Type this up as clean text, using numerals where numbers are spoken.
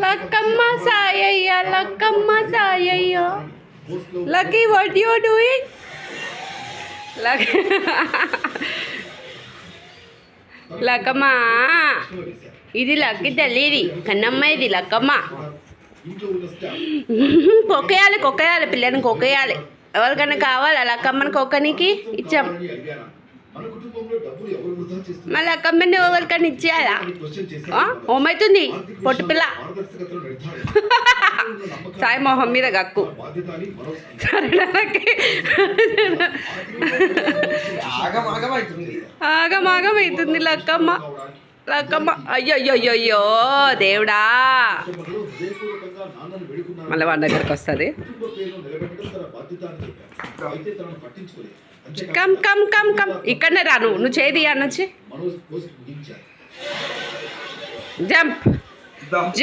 Lakkamma Sayaiah, Lakkamma Sayaiah. Lucky, what you doing? Lakkamma, ఇది Lucky తల్లిది, Kannamma ఇది లక్కమ్మ. కొక్కేయాలి, కొక్కేయాలి, పిల్లని కొక్కేయాలి. ఎవరికైనా కావాలా లక్కమ్మని కొక్కనికి? ఇచ్చాం. మళ్ళీ లక్కమ్మని ఎవరికైనా ఇచ్చేయాలా? ఓమైతుంది పొట్టు పిల్ల. సాయి మొహం మీద గక్కు. ఆగమాగమవుతుంది లక్కమ్మ. లక్కమ్మ అయ్యో దేవుడా. మళ్ళీ వాళ్ళ దగ్గరకు వస్తుంది. కమ్ కమ్ కమ్ కమ్, ఇక్కడనే రా. నువ్వు చేది అనొచ్చి. Jump jump.